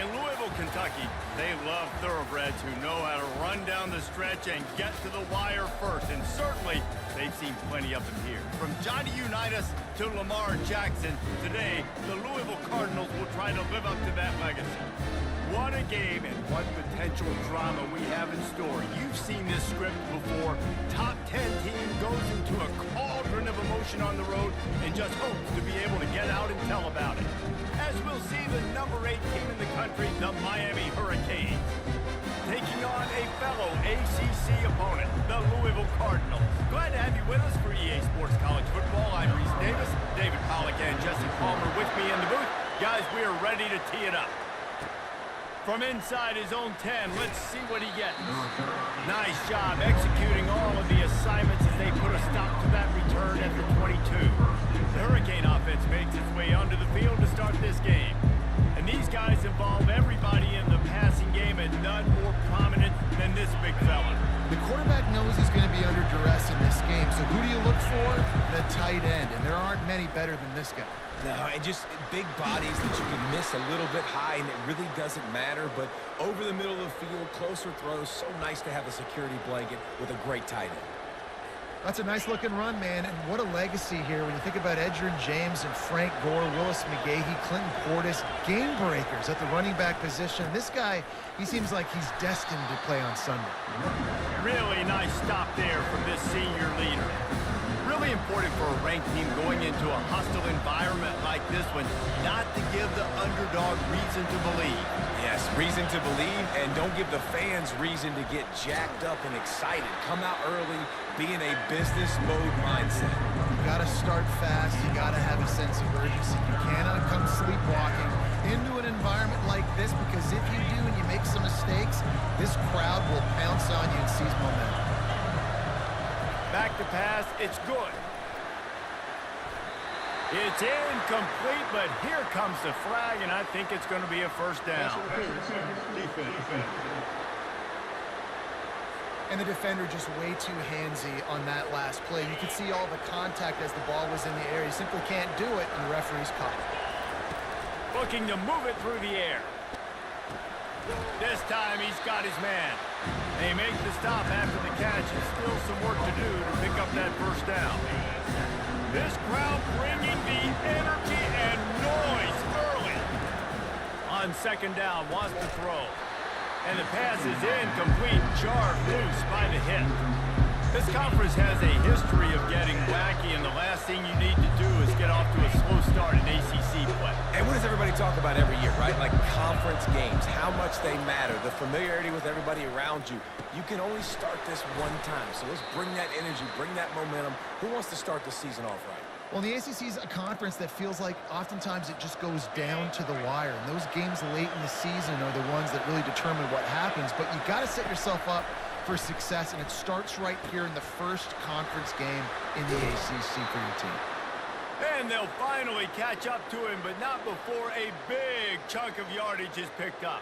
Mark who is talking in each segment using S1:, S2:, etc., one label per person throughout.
S1: In Louisville, Kentucky, they love thoroughbreds who know how to run down the stretch and get to the wire first. And certainly, they've seen plenty of them here. From Johnny Unitas to Lamar Jackson, today, the Louisville Cardinals will try to live up to that legacy. What a game and what potential drama we have in store. You've seen this script before. Top 10 team goes into a cauldron of emotion on the road and just hopes to be able to get out and tell about it. As we'll see the number 8 team in the country, the Miami Hurricanes, taking on a fellow ACC opponent, the Louisville Cardinals. Glad to have you with us for EA Sports College Football. I'm Reese Davis, David Pollack and Jesse Palmer with me in the booth. Guys, we are ready to tee it up. From inside his own 10, let's see what he gets. Nice job executing all of the assignments as they put a stop to that return at the 22. The Hurricane offense makes its way onto the field to start this game. And these guys involve everybody in the passing game, and none more prominent than this big fella.
S2: The quarterback knows he's going to be under duress in this game, so who do you look for? The tight end, and there aren't many better than this guy.
S3: No, and just big bodies that you can miss a little bit high, and it really doesn't matter. But over the middle of the field, closer throws, so nice to have a security blanket with a great tight end.
S2: That's a nice-looking run, man, and what a legacy here when you think about Edgerrin James and Frank Gore, Willis McGahee, Clinton Portis, game breakers at the running back position. This guy, he seems like he's destined to play on Sunday.
S1: Really nice stop there from this senior leader. Really important for a ranked team going into a hostile environment like this one, not to give the underdog reason to believe.
S3: Yes, reason to believe, and don't give the fans reason to get jacked up and excited. Come out early, be in a business mode mindset.
S2: You gotta start fast, you gotta have a sense of urgency. You cannot come sleepwalking into an environment like this, because if you do and you make some mistakes, this crowd will pounce on you and seize momentum.
S1: Back to pass, it's good. It's incomplete, but here comes the flag, and I think it's going to be a first down.
S2: And the defender just way too handsy on that last play. You could see all the contact as the ball was in the air. You simply can't do it, and the referee's caught it.
S1: Looking to move it through the air. This time he's got his man. They make the stop after the catch, and still some work to do to pick up that first down. This crowd bringing the energy and noise early. On second down, wants to throw. And the pass is incomplete, jarred loose by the hit. This conference has a history of getting wacky, and the last thing you need to do is get off to a slow start in ACC play.
S3: And what does everybody talk about every year, right? Like conference games, how much they matter, the familiarity with everybody around you. You can only start this one time, so let's bring that energy, bring that momentum. Who wants to start the season off right?
S2: Well, the ACC is a conference that feels like oftentimes it just goes down to the wire. And those games late in the season are the ones that really determine what happens. But you got to set yourself up for success, and it starts right here in the first conference game in the ACC for your team.
S1: And they'll finally catch up to him, but not before a big chunk of yardage is picked up.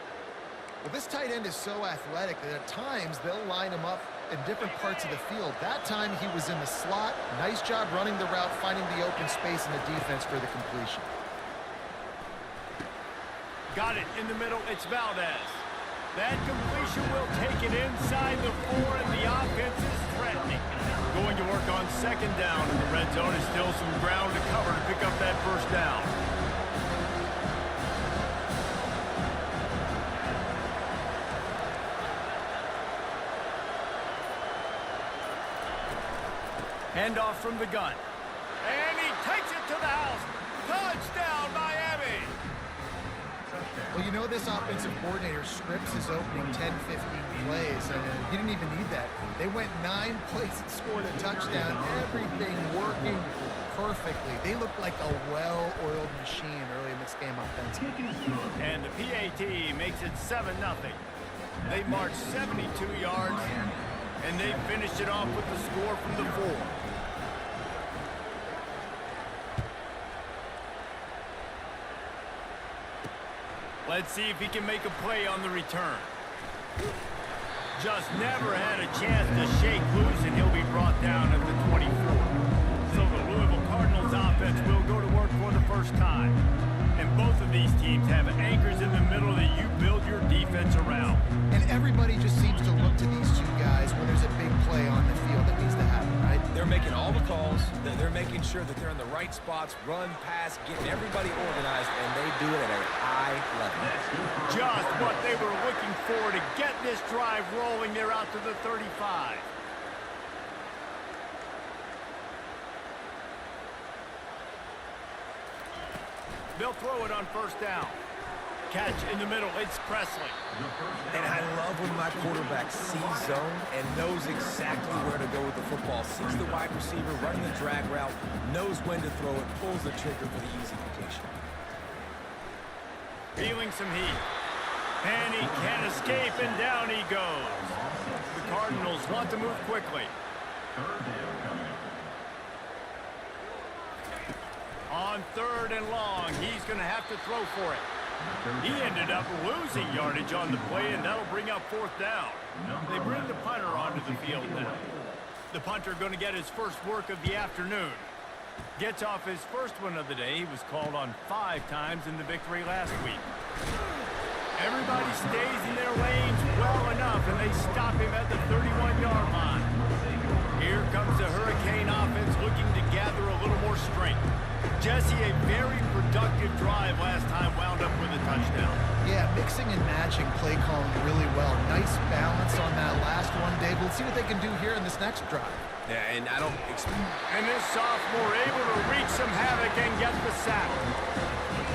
S2: Well, this tight end is so athletic that at times they'll line him up in different parts of the field. That time he was in the slot. Nice job running the route, finding the open space in the defense for the completion.
S1: Got it in the middle. It's Valdez. That completion will take it inside the 4, and the offense is threatening. Going to work on second down, and the red zone is still some ground to cover to pick up that first down. Handoff from the gun. And he takes it to the house. Touchdown, Miami!
S2: Well, you know this offensive coordinator scripts his opening 10, 15 plays, and he didn't even need that. They went 9 plays and scored a touchdown. Everything working perfectly. They looked like a well-oiled machine early in this game offensively.
S1: And the PAT makes it 7-0. They marched 72 yards, and they finished it off with the score from the 4. Let's see if he can make a play on the return. Just never had a chance to shake loose, and he'll be brought down at the 24. So the Louisville Cardinals offense will go to work for the first time. And Both of these teams have anchors in the middle that you build your defense around.
S2: And everybody just seems to look to these two guys when there's a big play on the field that needs to happen, right?
S3: They're making all the calls. They're making sure that they're in the right spots, run, pass, getting everybody organized, and they do it at a high level.
S1: Just what they were looking for to get this drive rolling. They're out to the 35. They'll throw it on first down. Catch in the middle. It's Presley.
S3: And I love when my quarterback sees zone and knows exactly where to go with the football. Sees the wide receiver running the drag route, knows when to throw it, pulls the trigger for the easy completion.
S1: Feeling some heat. And he can't escape, and down he goes. The Cardinals want to move quickly. On third and long, he's going to have to throw for it. He ended up losing yardage on the play, and that'll bring up fourth down. They bring the punter onto the field now. The punter going to get his first work of the afternoon. Gets off his first one of the day. He was called on 5 times in the victory last week. Everybody stays in their lanes well enough, and they stop him at the 31-yard line. Here comes the Hurricane offense looking to gather a little more strength. Jesse, a very productive drive last time, wound up with a touchdown.
S2: Yeah, mixing and matching play calling really well. Nice balance on that last one, Dave. Let's see what they can do here in this next drive.
S3: Yeah, and I don't expect...
S1: And this sophomore able to wreak some havoc and get the sack.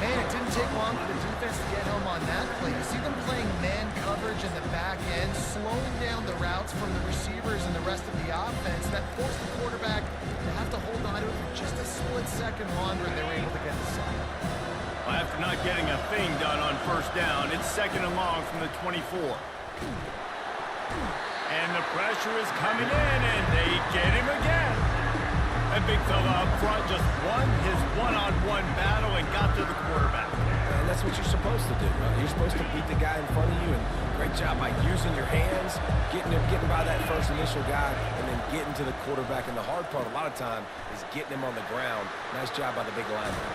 S2: Man, it didn't take long for the defense to get home on that play. You see them playing man coverage in the back end, slowing down the routes from the receivers and the rest of the offense. That forced the quarterback to have to hold on to it for just a split second longer, and they were able to get the sack.
S1: Well, after not getting a thing done on first down, it's second and long from the 24. And the pressure is coming in, and they get him again. That big fella up front just won his one-on-one battle and got to the quarterback.
S3: And that's what you're supposed to do. You're supposed to beat the guy in front of you, and great job by using your hands, getting by that first initial guy, and then getting to the quarterback. And the hard part a lot of time is getting him on the ground. Nice job by the big lineman.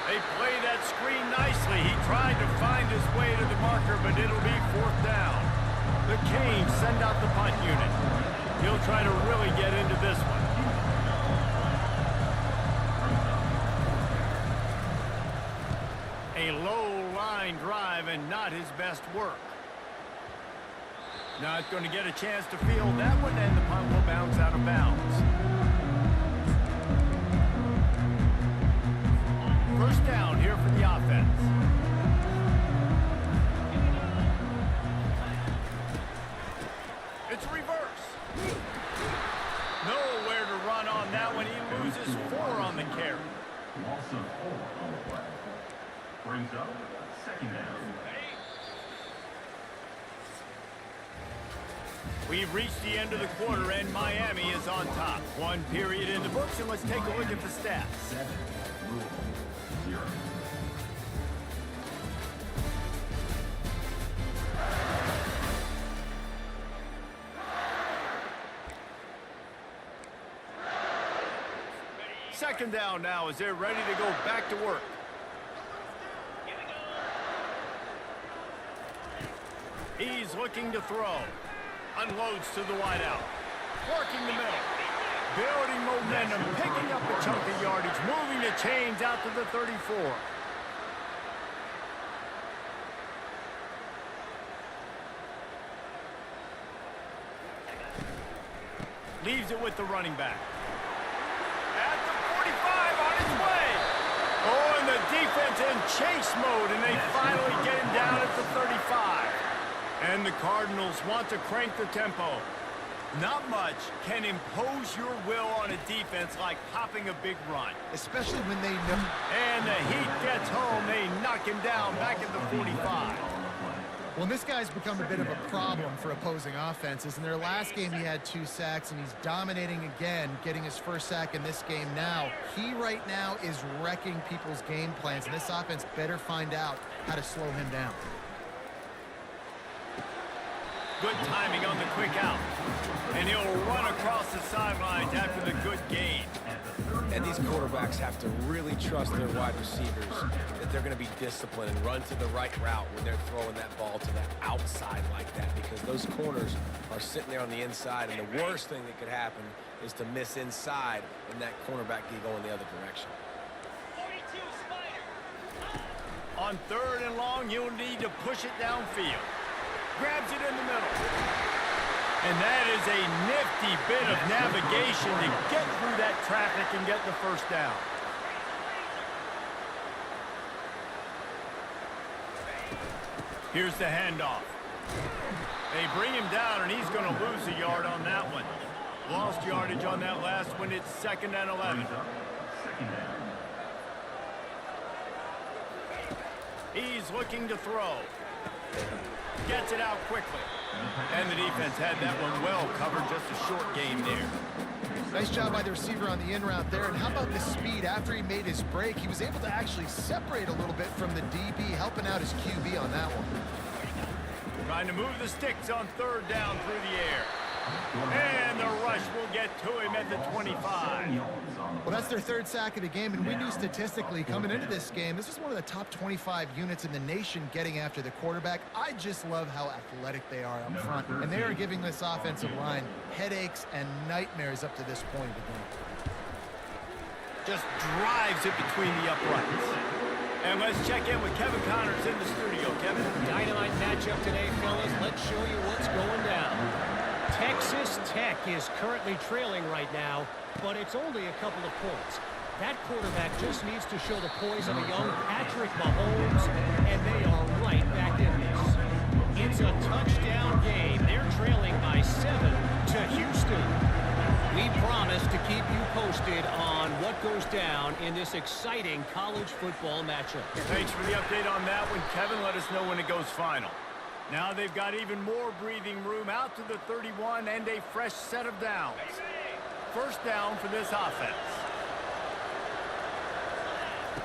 S1: They play that screen nicely. He tried to find his way to the marker, but it'll be fourth down. The Canes send out the punt unit. He'll try to really get into this one. A low line drive and not his best work. Not going to get a chance to field that one, and the punt will bounce out of bounds. First down here for the offense. It's reverse. Nowhere to run on that one. He loses 4 on the carry.
S4: Loss of 4 on the play. Brings up second down.
S1: We've reached the end of the quarter, and Miami is on top. 1 period in the books, and let's take a look at the stats.
S4: 7, Louisville, 0.
S1: Second down now as they're ready to go back to work. He's looking to throw. Unloads to the wideout. Working the middle. Building momentum, picking up a chunk of yardage, moving the chains out to the 34. Leaves it with the running back. At the 45, on his way. Oh, and the defense in chase mode, and they finally get him down at the 35. And the Cardinals want to crank the tempo. Not much can impose your will on a defense like popping a big run.
S2: Especially when they know.
S1: And the Heat gets home. They knock him down back at the 45.
S2: Well, this guy's become a bit of a problem for opposing offenses. In their last game, he had 2 sacks, and he's dominating again, getting his first sack in this game now. He right now is wrecking people's game plans, and this offense better find out how to slow him down.
S1: Good timing on the quick out. And he'll run across the sidelines after the good gain.
S3: And these quarterbacks have to really trust their wide receivers that they're going to be disciplined and run to the right route when they're throwing that ball to the outside like that, because those corners are sitting there on the inside, and the worst thing that could happen is to miss inside and that cornerback can go in the other direction.
S1: On 3rd and long, you'll need to push it downfield. Grabs it in the middle. And that is a nifty bit of navigation to get through that traffic and get the first down. Here's the handoff. They bring him down, and he's going to lose a yard on that one. Lost yardage on that last one. It's 2nd and 11. He's looking to throw. Gets it out quickly. And the defense had that one well covered. Just a short game there.
S2: Nice job by the receiver on the in route there. And how about the speed? After he made his break, he was able to actually separate a little bit from the DB, helping out his QB on that one.
S1: Trying to move the sticks on 3rd down through the air. And the rush will get to him at the 25.
S2: Well, that's their 3rd sack of the game, and we knew statistically coming into this game, this was one of the top 25 units in the nation getting after the quarterback. I just love how athletic they are up front, and they are giving this offensive line headaches and nightmares up to this point of the game.
S1: Just drives it between the uprights. And let's check in with Kevin Connors in the studio. Kevin?
S5: Dynamite matchup today, fellas. Let's show you what's going down. Texas Tech is currently trailing right now, but it's only a couple of points. That quarterback just needs to show the poise of a young Patrick Mahomes, and they are right back in this. It's a touchdown game. They're trailing by 7 to Houston. We promise to keep you posted on what goes down in this exciting college football matchup.
S1: Thanks for the update on that one, Kevin. Let us know when it goes final. Now they've got even more breathing room out to the 31 and a fresh set of downs. First down for this offense.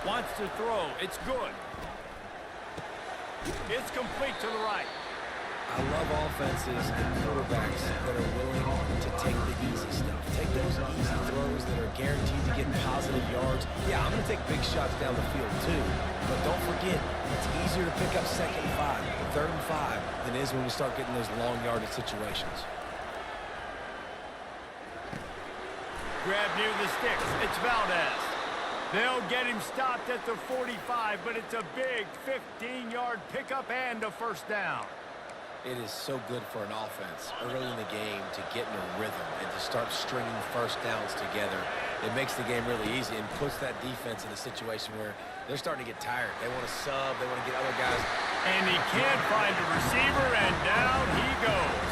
S1: Wants to throw. It's good. It's complete to the right.
S3: I love offenses and quarterbacks that are willing to take the easy stuff. Take those easy throws that are guaranteed to get positive yards. Yeah, I'm going to take big shots down the field too. But don't forget, it's easier to pick up 2nd and 5, 3rd and 5 than it is when we start getting those long yardage situations.
S1: Grab near the sticks. It's Valdez. They'll get him stopped at the 45, but it's a big 15-yard pickup and a first down.
S3: It is so good for an offense early in the game to get in a rhythm and to start stringing first downs together. It makes the game really easy and puts that defense in a situation where they're starting to get tired. They want to sub. They want to get other guys.
S1: And he can't find a receiver, and down he goes.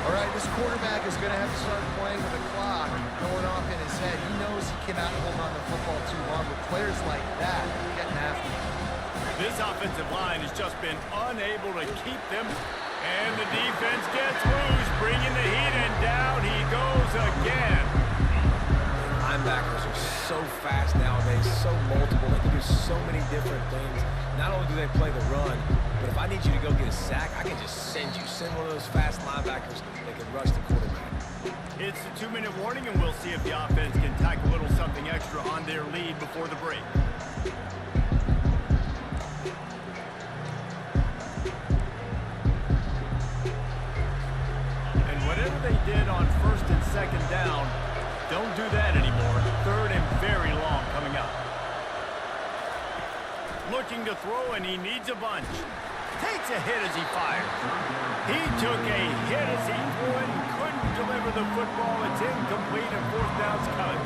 S2: All right, this quarterback is going to have to start playing with the clock going off in his head. He knows he cannot hold on to the football too long, but players like that are getting after him.
S1: This offensive line has just been unable to keep them. And the defense gets loose, bringing the heat, and down he goes again.
S3: Linebackers are so fast nowadays, so multiple. They can do so many different things. Not only do they play the run, but if I need you to go get a sack, I can just send one of those fast linebackers that can rush the quarterback.
S1: It's the 2-minute warning, and we'll see if the offense can tack a little something extra on their lead before the break. Whatever they did on 1st and 2nd down, don't do that anymore. 3rd and very long coming up. Looking to throw, and he needs a bunch. Takes a hit as he fires. He took a hit as he threw it and couldn't deliver the football. It's incomplete, and 4th down's coming.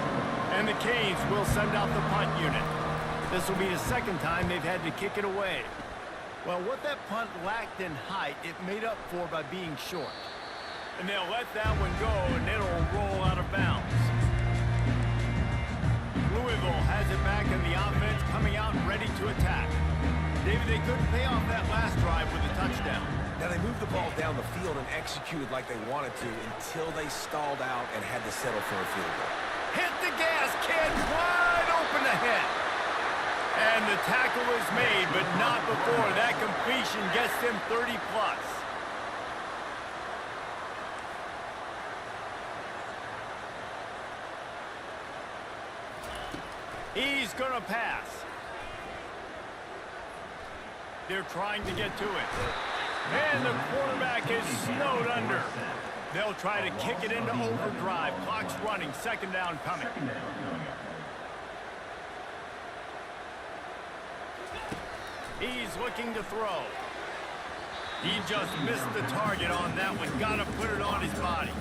S1: And the Canes will send out the punt unit. This will be the 2nd time they've had to kick it away. Well, what that punt lacked in height, it made up for by being short. And they'll let that one go, and it'll roll out of bounds. Louisville has it back in the offense, coming out ready to attack. David, they couldn't pay off that last drive with a touchdown.
S3: Now, they moved the ball down the field and executed like they wanted to until they stalled out and had to settle for a field goal.
S1: Hit the gas, kid, wide open ahead. And the tackle is made, but not before that completion gets them 30-plus. He's going to pass. They're trying to get to it. And the quarterback is snowed under. They'll try to kick it into overdrive. Clock's running. Second down coming. He's looking to throw. He just missed the target on that one. Got to put it on his body.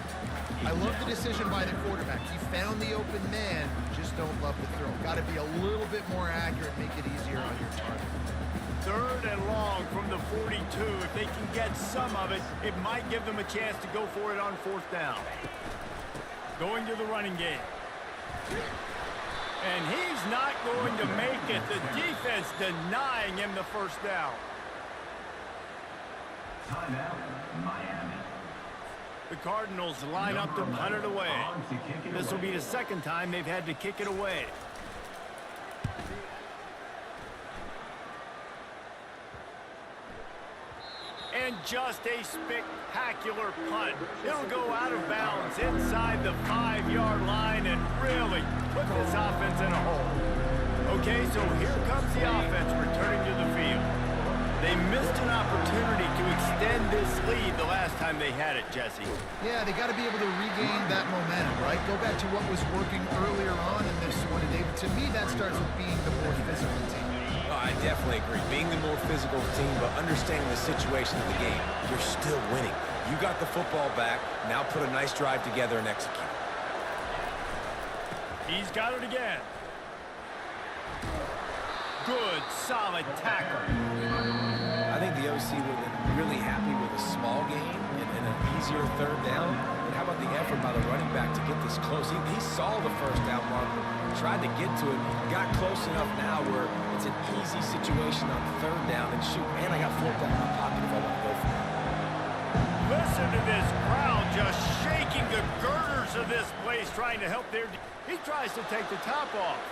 S2: I love the decision by the quarterback. He found the open man. Just don't love the throw. Got to be a little bit more accurate, make it easier on your target.
S1: Third and long from the 42. If they can get some of it, it might give them a chance to go for it on fourth down. Going to the running game. And he's not going to make it. The defense denying him the first down.
S4: Timeout, Miami.
S1: The Cardinals line up to punt it away. This will be the second time they've had to kick it away. And just a spectacular punt. It'll go out of bounds inside the 5-yard line and really put this offense in a hole. Okay, so here comes the offense returning to the field. They missed an opportunity to extend this lead the last time they had it, Jesse.
S2: Yeah, they got to be able to regain that momentum, right? Go back to what was working earlier on in this one. And to me, that starts with being the more physical team.
S3: Oh, I definitely agree. Being the more physical team, but understanding the situation of the game, you're still winning. You got the football back. Now put a nice drive together and execute.
S1: He's got it again. Good, solid tackle.
S3: I think the OC would have been really happy with a small game and an easier third down. But how about the effort by the running back to get this close? He saw the first down marker, tried to get to it, got close enough now where it's an easy situation on third down and shoot. And I got fourth down in my pocket if I want to go for it.
S1: Listen to this crowd just shaking the girders of this place trying to help their... He tries to take the top off.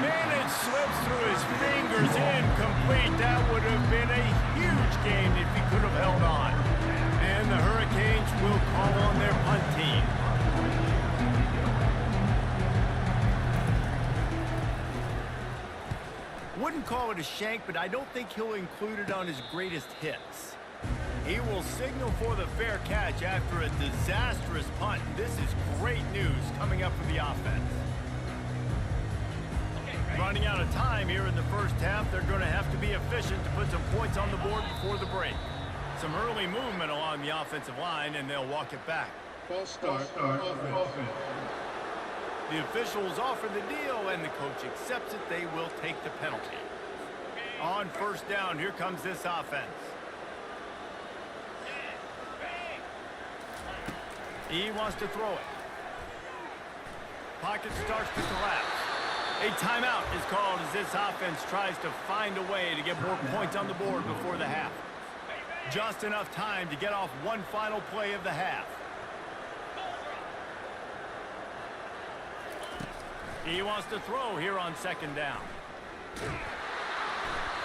S1: Man, it slips through his fingers, incomplete. That would have been a huge game if he could have held on. And the Hurricanes will call on their punt team. Wouldn't call it a shank, but I don't think he'll include it on his greatest hits. He will signal for the fair catch after a disastrous punt. This is great news coming up for the offense. Running out of time here in the first half. They're going to have to be efficient to put some points on the board before the break. Some early movement along the offensive line, and they'll walk it back.
S4: False start offense.
S1: The officials offer the deal, and the coach accepts it. They will take the penalty. On first down, here comes this offense. He wants to throw it. Pocket starts to collapse. A timeout is called as this offense tries to find a way to get more points on the board before the half. Just enough time to get off one final play of the half. He wants to throw here on second down.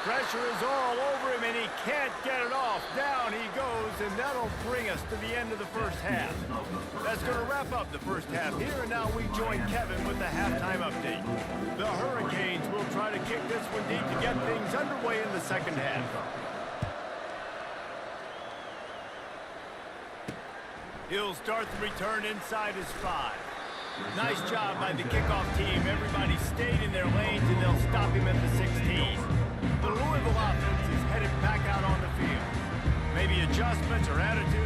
S1: Pressure is all over him, and he can't get it off. Down he goes, and that'll bring us to the end of the first half. That's going to wrap up the first half here, and now we join Kevin with the halftime update. The Hurricanes will try to kick this one deep to get things underway in the second half. He'll start the return inside his 5. Nice job by the kickoff team. Everybody stayed in their lanes, and they'll stop him at the 16. The Louisville offense is headed back out on the field. Maybe adjustments or attitude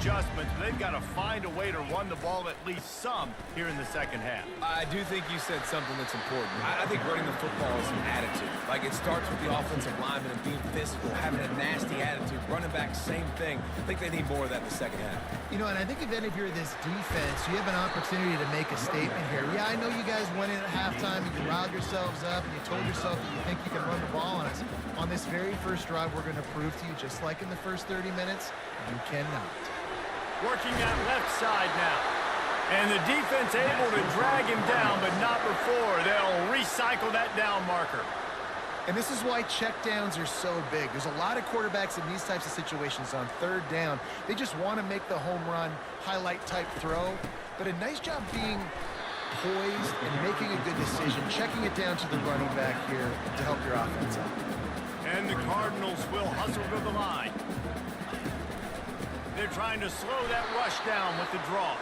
S1: adjustments, but they've got to find a way to run the ball at least some here in the second half.
S3: I do think you said something that's important. I think running the football is an attitude. Like, it starts with the offensive lineman and being physical, having a nasty attitude. Running back, same thing. I think they need more of that in the second half.
S2: You know, and I think if you're this defense, you have an opportunity to make a statement here. Yeah, I know you guys went in at halftime and you riled yourselves up and you told yourself that you think you can run the ball on us. On this very first drive, we're going to prove to you, just like in the first 30 minutes, you cannot.
S1: Working that left side now. And the defense able to drag him down, but not before. They'll recycle that down marker.
S2: And this is why checkdowns are so big. There's a lot of quarterbacks in these types of situations on third down. They just want to make the home run, highlight type throw. But a nice job being poised and making a good decision, checking it down to the running back here to help your offense out.
S1: And the Cardinals will hustle to the line. They're trying to slow that rush down with the draw.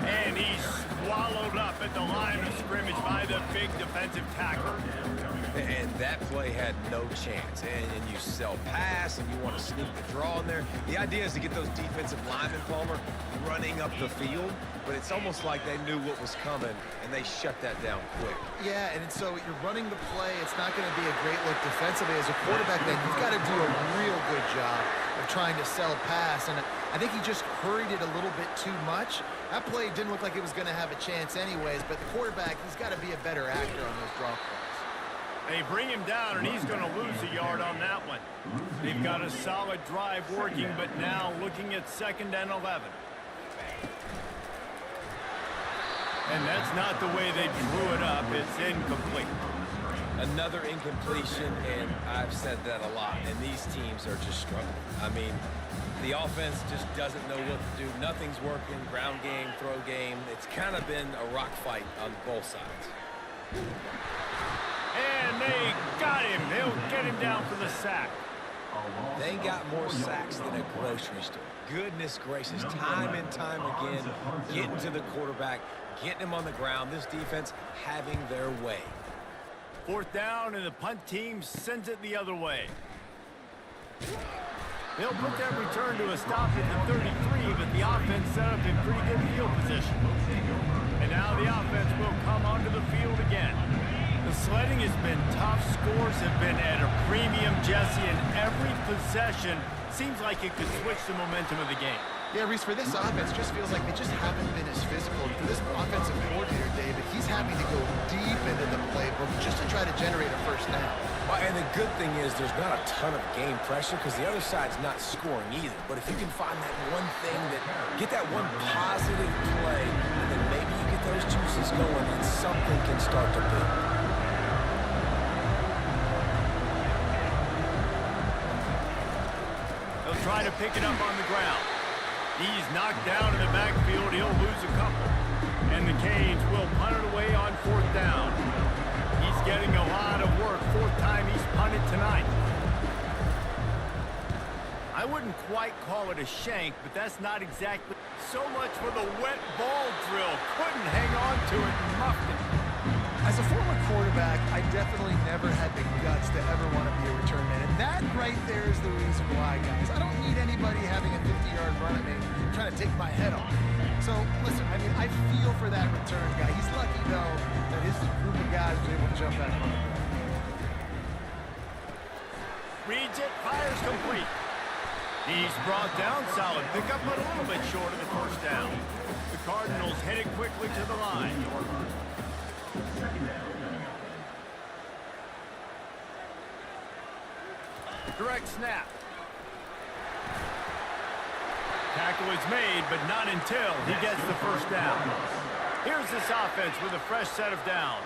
S1: And he's swallowed up at the line of scrimmage by the big defensive tackle.
S3: And that play had no chance. And you sell pass, and you want to sneak the draw in there. The idea is to get those defensive linemen, Palmer, running up the field. But it's almost like they knew what was coming, and they shut that down quick.
S2: Yeah, and so you're running the play. It's not going to be a great look defensively. As a quarterback, then you've got to do a real good job of trying to sell pass. And I think he just hurried it a little bit too much. That play didn't look like it was going to have a chance anyways, but the quarterback, he's got to be a better actor on those draw plays.
S1: They bring him down, and he's going to lose a yard on that one. They've got a solid drive working, but now looking at 2nd and 11. And that's not the way they drew it up. It's incomplete.
S3: Another incompletion, and I've said that a lot, and these teams are just struggling. I mean, the offense just doesn't know what to do. Nothing's working. Ground game, throw game. It's kind of been a rock fight on both sides.
S1: And they got him. They'll get him down for the sack.
S3: They got more sacks than a grocery store. Goodness gracious, time and time again, getting to the quarterback, getting him on the ground. This defense having their way.
S1: 4th down, and the punt team sends it the other way. They'll put that return to a stop at the 33, but the offense set up in pretty good field position. And now the offense will come onto the field again. The sledding has been tough. Scores have been at a premium, Jesse, and every possession seems like it could switch the momentum of the game.
S2: Yeah, Reese, for this offense, just feels like they just haven't been as physical. For this offensive coordinator, David, he's having to go deep into the playbook just to try to generate a first down.
S3: Well, and the good thing is there's not a ton of game pressure because the other side's not scoring either. But if you can find that one thing get that one positive play, and then maybe you get those juices going and something can start to build.
S1: They'll try to pick it up on the ground. He's knocked down in the backfield. He'll lose a couple. And the Canes will punt it away on 4th down. He's getting a lot of work. 4th time he's punted tonight. I wouldn't quite call it a shank, but that's not exactly. So much for the wet ball drill. Couldn't hang on to it and muffed it.
S2: As a former quarterback, I definitely never had the guts to ever want to be a return man. And that right there is the reason why, guys. I don't need anybody having a 50-yard run at me trying to take my head off. So, listen, I mean, I feel for that return guy. He's lucky, though, that his group of guys was able to jump that far.
S1: Reads it, fires complete. He's brought down, solid pickup, but a little bit short of the first down. The Cardinals headed quickly to the line. Direct snap. Tackle is made, but not until he gets the first down. Here's this offense with a fresh set of downs.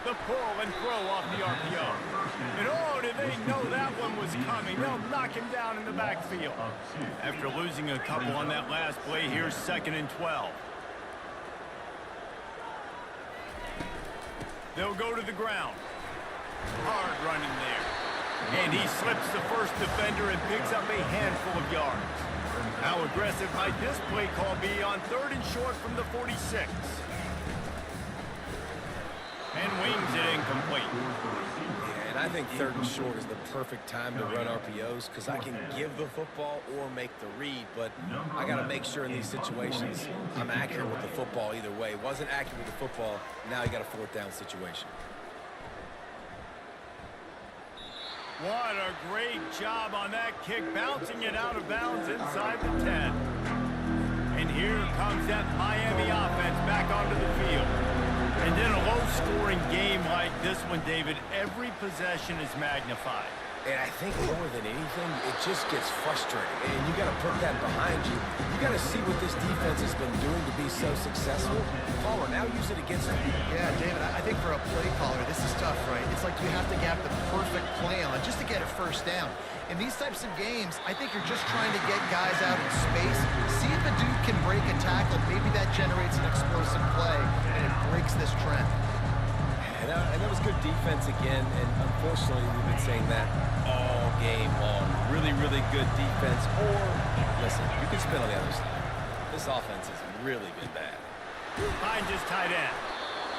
S1: The pull and throw off the RPO. And oh, did they know that one was coming. They'll knock him down in the backfield. After losing a couple on that last play, here's 2nd and 12. They'll go to the ground. Hard running there. And he slips the first defender and picks up a handful of yards. How aggressive might this play call be on 3rd and short from the 46? And wings it incomplete.
S3: Yeah, and I think 3rd and short is the perfect time to run RPOs because I can give the football or make the read, but I got to make sure in these situations I'm accurate with the football either way. Wasn't accurate with the football, now you got a 4th down situation.
S1: What a great job on that kick, bouncing it out of bounds inside the 10. And here comes that Miami offense back onto the field. And in a low-scoring game like this one, David, every possession is magnified.
S3: And I think more than anything, it just gets frustrating. And you got to put that behind you. You got to see what this defense has been doing to be so successful. Caller, now use it against him.
S2: Yeah, David, I think for a play caller, this is tough, right? It's like you have to have the perfect play on just to get a first down. In these types of games, I think you're just trying to get guys out in space, see if a dude can break a tackle. Maybe that generates an explosive play, and it breaks this trend.
S3: And that was good defense again, and unfortunately, we've been saying that all game long. Really, really good defense. Or, listen, you can spin on the other side. This offense has really been bad.
S1: Finds his tight end.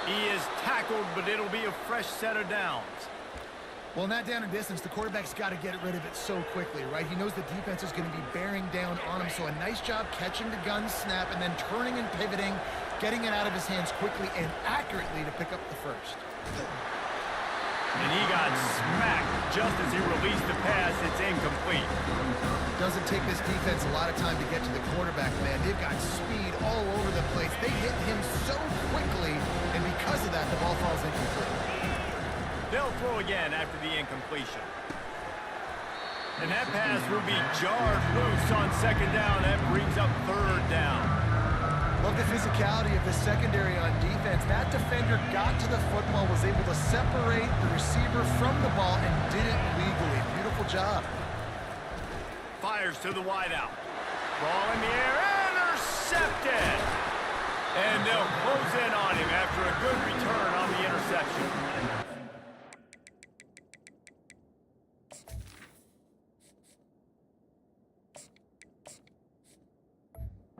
S1: He is tackled, but it'll be a fresh set of downs.
S2: Well, in that down and distance, the quarterback's got to get rid of it so quickly, right? He knows the defense is going to be bearing down on him, so a nice job catching the gun snap and then turning and pivoting, getting it out of his hands quickly and accurately to pick up the first.
S1: And he got smacked just as he released the pass. It's incomplete.
S2: Doesn't take this defense a lot of time to get to the quarterback, man. They've got speed all over the place. They hit him so quickly, and because of that, the ball falls incomplete.
S1: They'll throw again after the incompletion. And that pass will be jarred loose on second down. That brings up third down.
S2: Love the physicality of the secondary on defense. That defender got to the football, was able to separate the receiver from the ball, and did it legally. Beautiful job.
S1: Fires to the wideout. Ball in the air, intercepted! And they'll close in on him after a good return on the interception.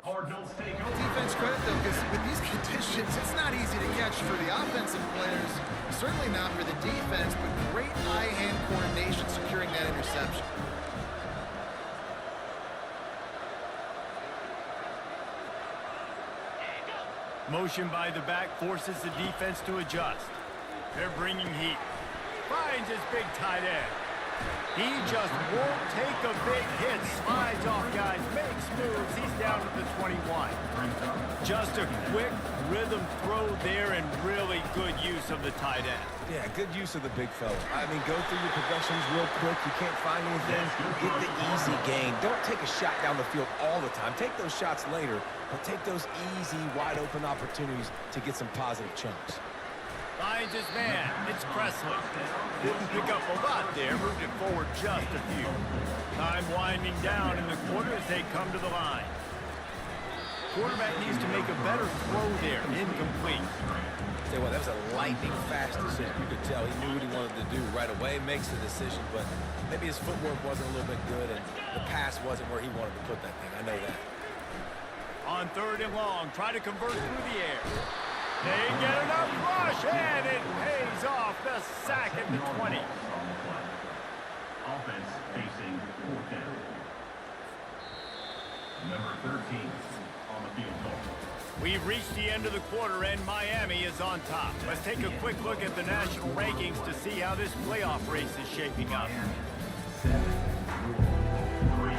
S4: Cardinals take over.
S2: Defense credit, though, because with these conditions, it's not easy to catch for the offensive players. Certainly not for the defense, but great eye-hand coordination securing that interception.
S1: Motion by the back forces the defense to adjust. They're bringing heat. Finds his big tight end. He just won't take a big hit. Slides off guys, makes moves. He's down to the 21. Just a quick rhythm throw there and really good use of the tight end.
S3: Yeah, good use of the big fella. I mean, go through your progressions real quick. You can't find anything. Get the easy gain. Don't take a shot down the field all the time. Take those shots later, but take those easy, wide-open opportunities to get some positive chunks.
S1: Finds his man. It's Presley. Didn't pick up a lot there. Moved it forward just a few. Time winding down in the quarter as they come to the line. Quarterback needs to make a better throw there. Incomplete.
S3: Tell you what, that was a lightning-fast decision. You could tell he knew what he wanted to do right away. Makes the decision, but maybe his footwork wasn't a little bit good, and the pass wasn't where he wanted to put that thing. I know that.
S1: On third and long, try to convert through the air. They get enough rush, and it pays off. The sack at the 20.
S4: Offense facing fourth down. Number 13 on the field goal.
S1: We've reached the end of the quarter, and Miami is on top. Let's take a quick look at the national rankings to see how this playoff race is shaping up.
S4: 7-3.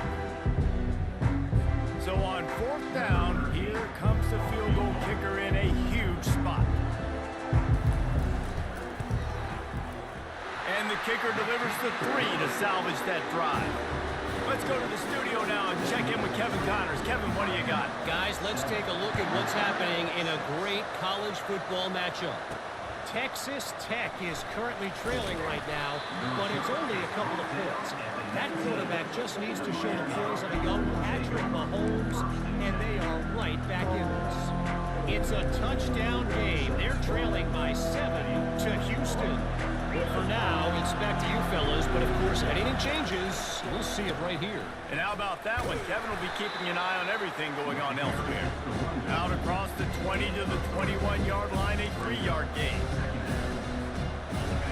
S1: So on fourth down, here comes the field goal kicker in a huge spot. And the kicker delivers the 3 to salvage that drive. Let's go to the studio now and check in with Kevin Connors. Kevin, what do you got?
S5: Guys, let's take a look at what's happening in a great college football matchup. Texas Tech is currently trailing right now, but it's only a couple of points. That quarterback just needs to show the poise of a young Patrick Mahomes, and they are right back in this. It's a touchdown game. They're trailing by 7 to Houston. For now, it's back to you fellas, but of course, if anything changes, we'll see it right here.
S1: And how about that one? Kevin will be keeping an eye on everything going on elsewhere. Out across the 20 to the 21-yard line, a 3-yard gain.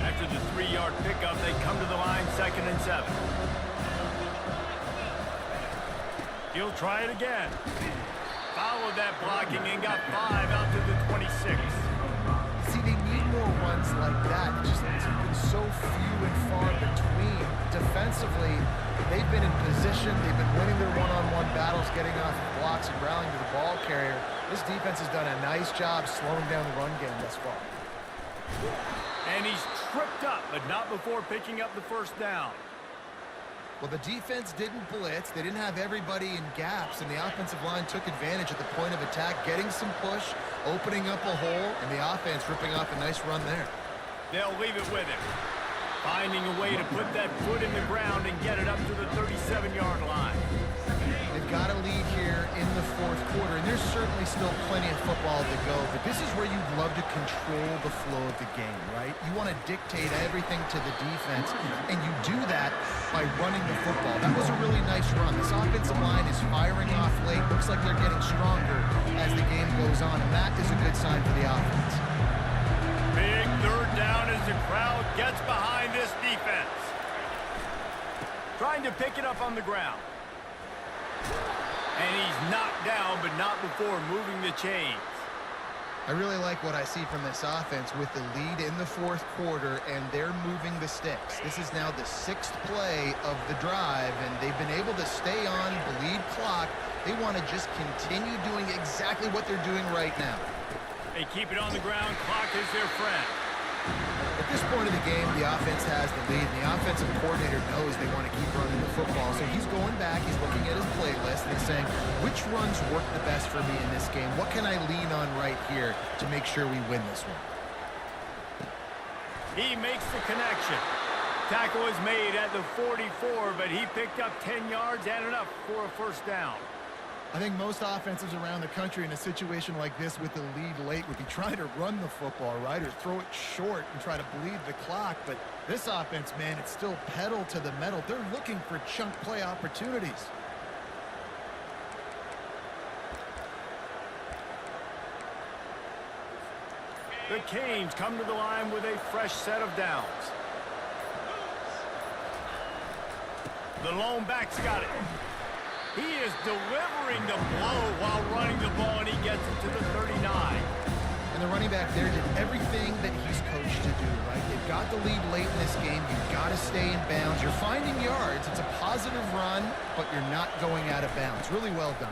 S1: After the 3-yard pickup, they come to the line, 2nd and 7. He'll try it again. Followed that blocking and got 5 out to the 26.
S2: See, they need more runs like that. It's just it's been so few and far between. Defensively, they've been in position. They've been winning their one-on-one battles, getting off blocks and rallying to the ball carrier. This defense has done a nice job slowing down the run game thus far.
S1: And he's tripped up, but not before picking up the first down.
S2: Well, the defense didn't blitz. They didn't have everybody in gaps, and the offensive line took advantage at the point of attack, getting some push, opening up a hole, and the offense ripping off a nice run there.
S1: They'll leave it with him. Finding a way to put that foot in the ground and get it up to the 37-yard line.
S2: They've got a lead here in the fourth quarter, and there's certainly still plenty of football to go, but this is where you'd love to control the flow of the game, right? You want to dictate everything to the defense, and you do that by running the football. That was a really nice run. This offensive line is firing off late. Looks like they're getting stronger as the game goes on, and that is a good sign for the offense.
S1: Big third down as the crowd gets behind this defense. Trying to pick it up on the ground. And he's knocked down, but not before moving the chains.
S2: I really like what I see from this offense with the lead in the fourth quarter, and they're moving the sticks. This is now the 6th play of the drive, and they've been able to stay on the lead clock. They want to just continue doing exactly what they're doing right now.
S1: They keep it on the ground. Clock is their friend.
S2: At this point of the game, the offense has the lead, and the offensive coordinator knows they want to keep running the football. So he's going back, he's looking at his playlist, and he's saying, which runs work the best for me in this game? What can I lean on right here to make sure we win this one?
S1: He makes the connection. Tackle is made at the 44, but he picked up 10 yards and enough for a first down.
S2: I think most offenses around the country in a situation like this with the lead late would be trying to run the football, right, or throw it short and try to bleed the clock. But this offense, man, it's still pedal to the metal. They're looking for chunk play opportunities.
S1: The Canes come to the line with a fresh set of downs. The lone back's got it. He is delivering the blow while running the ball, and he gets it to the 39.
S2: And the running back there did everything that he's coached to do, right? They've got the lead late in this game. You've got to stay in bounds. You're finding yards. It's a positive run, but you're not going out of bounds. Really well done.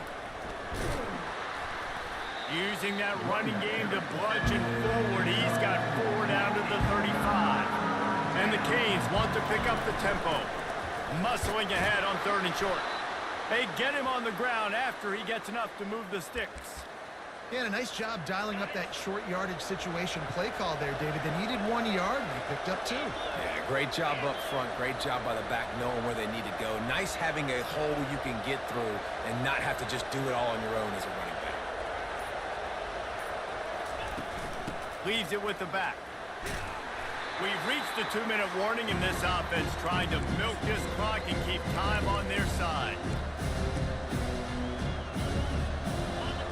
S1: Using that running game to bludgeon forward. He's got 4 down to the 35. And the Canes want to pick up the tempo. Muscling ahead on 3rd and short. They get him on the ground after he gets enough to move the sticks.
S2: Yeah, and a nice job dialing up that short yardage situation play call there, David. They needed 1 yard, and they picked up 2.
S3: Yeah, great job up front. Great job by the back knowing where they need to go. Nice having a hole you can get through and not have to just do it all on your own as a running back.
S1: Leaves it with the back. We've reached the 2-minute warning in this offense, trying to milk this clock and keep time on their side.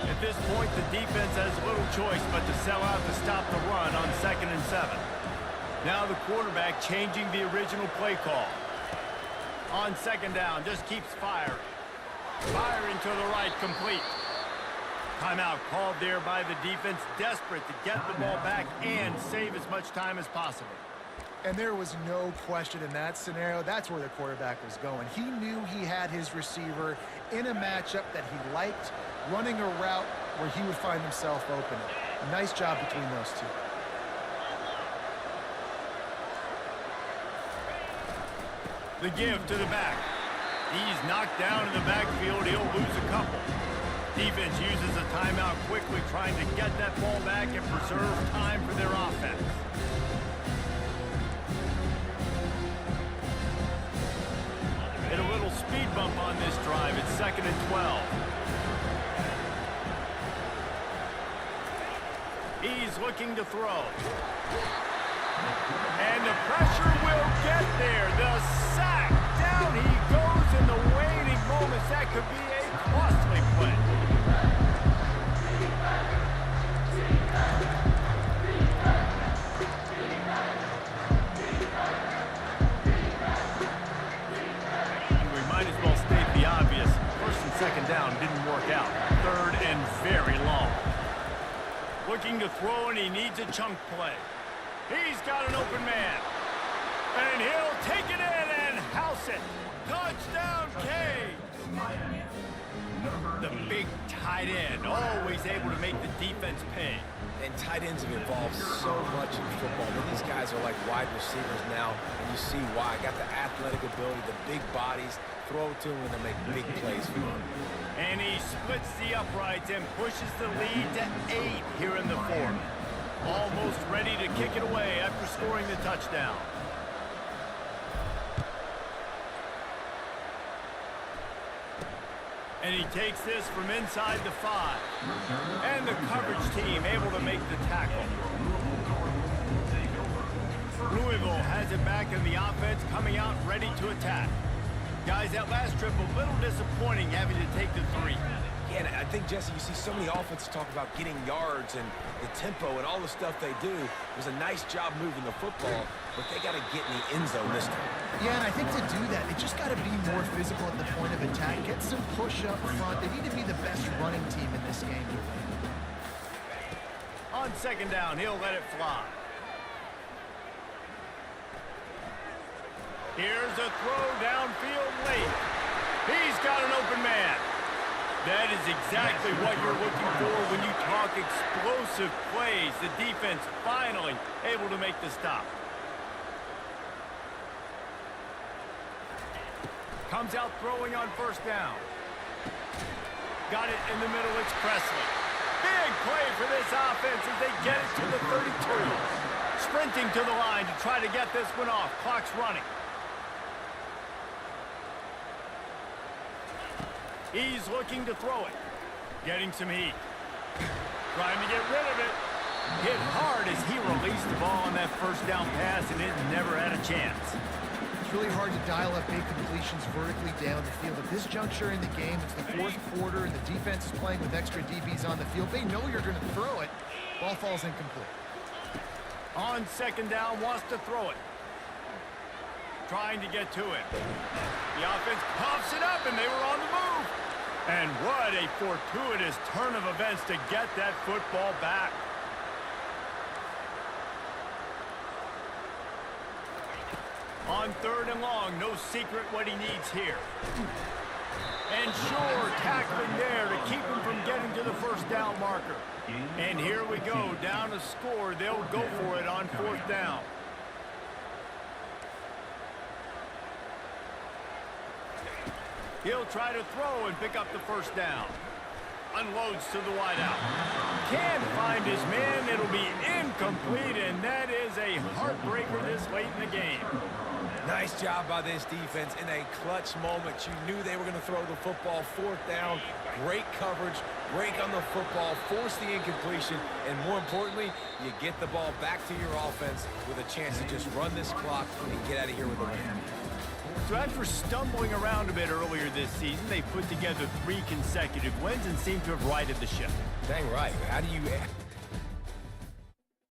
S1: At this point, the defense has little choice but to sell out to stop the run on 2nd and 7. Now the quarterback changing the original play call. On 2nd down, just keeps firing. Firing to the right, complete. Timeout called there by the defense, desperate to get the ball back and save as much time as possible.
S2: And there was no question in that scenario. That's where the quarterback was going. He knew he had his receiver in a matchup that he liked, running a route where he would find himself open. Nice job between those two.
S1: The give to the back. He's knocked down in the backfield. He'll lose a couple. Defense uses a timeout quickly, trying to get that ball back and preserve time for their offense. Hit a little speed bump on this drive. It's 2nd and 12. He's looking to throw. And the pressure will get there. The sack. Down he goes in the waning moments. That could be a costly play. We might as well state the obvious. 1st and 2nd down didn't work out. 3rd and very long. Looking to throw, and he needs a chunk play. He's got an open man. And he'll take it in and house it. Touchdown, Canes. The big tight end, always able to make the defense pay.
S3: And And tight ends have evolved so much in football. But these guys are like wide receivers now, and you see why. Got the athletic ability, the big bodies, throw to them, and they make big plays for them.
S1: And he splits the uprights and pushes the lead to 8 here in the fourth. Almost ready to kick it away after scoring the touchdown. And he takes this from inside the 5. And the coverage team able to make the tackle. Louisville has it back in the offense, coming out ready to attack. Guys, that last trip a little disappointing having to take the 3.
S3: Yeah, and I think, Jesse, you see so many offenses talk about getting yards and the tempo and all the stuff they do. It was a nice job moving the football, but they got to get in the end zone this time.
S2: Yeah, and I think to do that, they just got to be more physical at the point of attack. Get some push up front. They need to be the best running team in this game to win.
S1: On second down, he'll let it fly. Here's a throw downfield late. He's got an open man. That is exactly what you're looking for when you talk explosive plays. The defense finally able to make the stop. Comes out throwing on first down. Got it in the middle, it's Presley. Big play for this offense as they get it to the 32. Sprinting to the line to try to get this one off. Clock's running. He's looking to throw it. Getting some heat. Trying to get rid of it. Hit hard as he released the ball on that first down pass, and it never had a chance.
S2: It's really hard to dial up big completions vertically down the field. At this juncture in the game, it's the fourth quarter, and the defense is playing with extra DBs on the field. They know you're going to throw it. Ball falls incomplete.
S1: On second down, wants to throw it. Trying to get to it. The offense puffs it up, and they were on the move. And what a fortuitous turn of events to get that football back. On third and long, no secret what he needs here. And sure, tackling there to keep him from getting to the first down marker. And here we go, down a score. They'll go for it on fourth down. He'll try to throw and pick up the first down. Unloads to the wideout. Can't find his man. It'll be incomplete, and that is a heartbreaker this late in the game.
S3: Nice job by this defense in a clutch moment. You knew they were going to throw the football. Fourth down, great coverage, break on the football, force the incompletion, and more importantly, you get the ball back to your offense with a chance to just run this clock and get out of here with a win.
S1: So after stumbling around a bit earlier this season, they put together 3 consecutive wins and seem to have righted the ship.
S3: Dang right. How do you